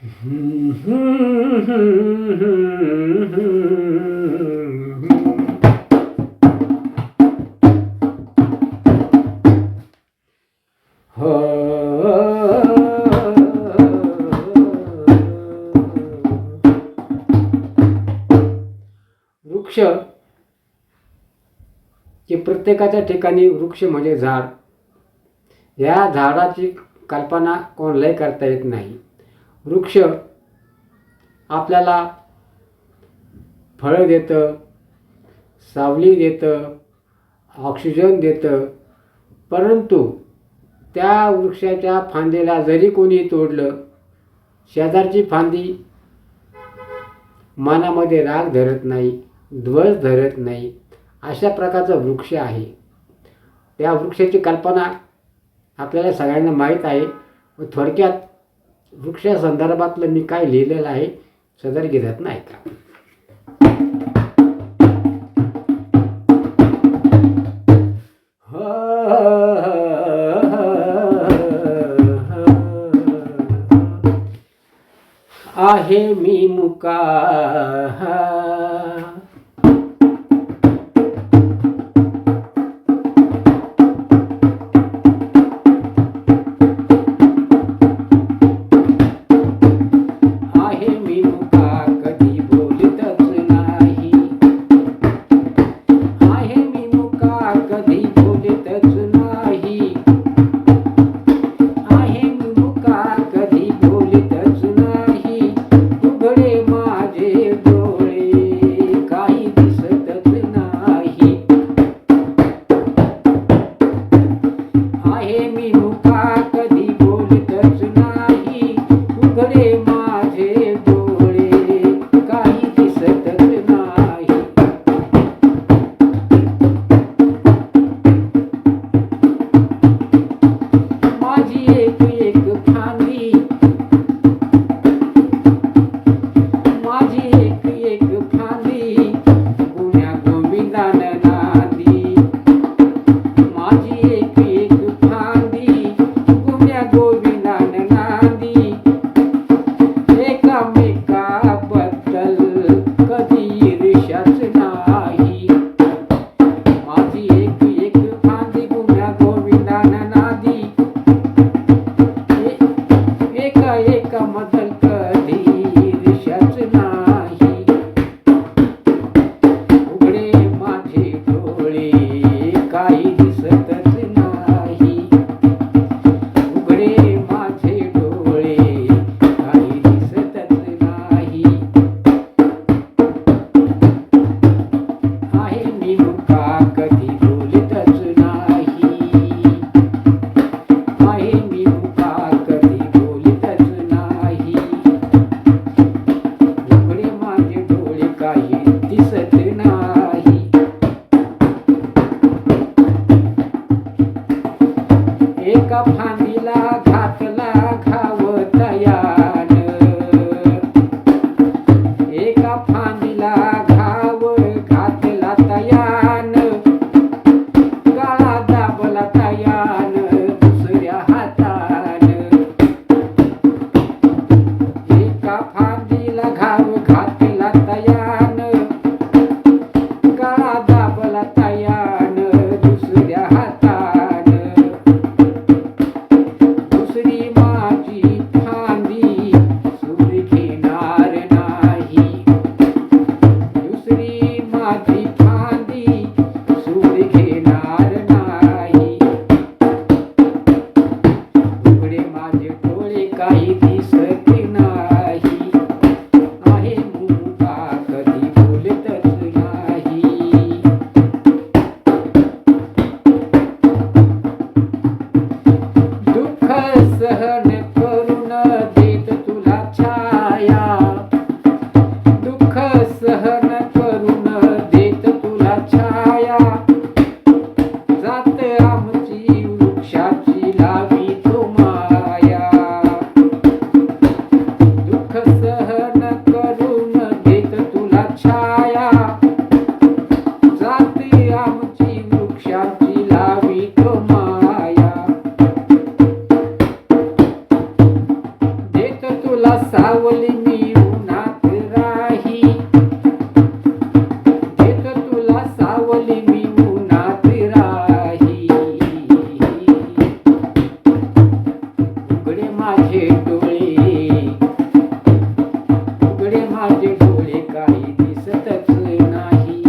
वृक्ष की प्रत्येकाच्या ठिकाणी वृक्ष म्हणजे झाड. या झाडाची कल्पना कोणालाही करता येत नाही. वृक्ष आपल्याला फळं देतं, सावली देतं, ऑक्सिजन देतं. परंतु त्या वृक्षाच्या फांदीला जरी कोणी तोडलं, शेजारची फांदी मनामध्ये राग धरत नाही, द्वेष धरत नाही. अशा प्रकारचा वृक्ष आहे. त्या वृक्षाची कल्पना आपल्याला सगळ्यांना माहीत आहे. थोडक्यात वृक्षासंदर्भातलं मी काय लिहिलेलं आहे सदर घेतात नाही का. आहे मी मुका तुला सावली मी उन्हात राही, देतो तुला सावली मी उन्हात राही. उघडे माझे डोळे, उघडे माझे डोळे, काही दिसतच नाही.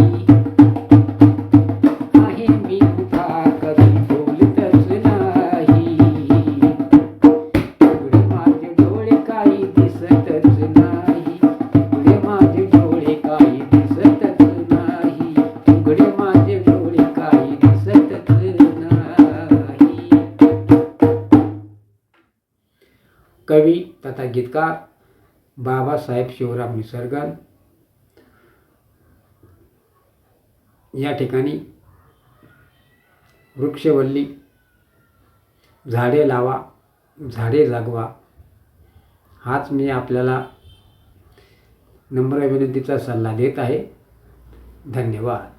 आहे मी कुठा कधी बोलतच नाही. उघडे माझे डोळे, काही दिसतच नाही. उघडे माझे डोळे, काही दिसतच नाही. उघडे माझे डोळे, काही दिसतच नाही. कवी तथा गीतकार बाबासाहेब शिवराम निसर्गन. या ठिकाणी वृक्षवल्ली, झाडे लावा, झाडे जगवा, हाच मी आपल्याला नम्र विनंतीचा सल्ला देत आहे. धन्यवाद.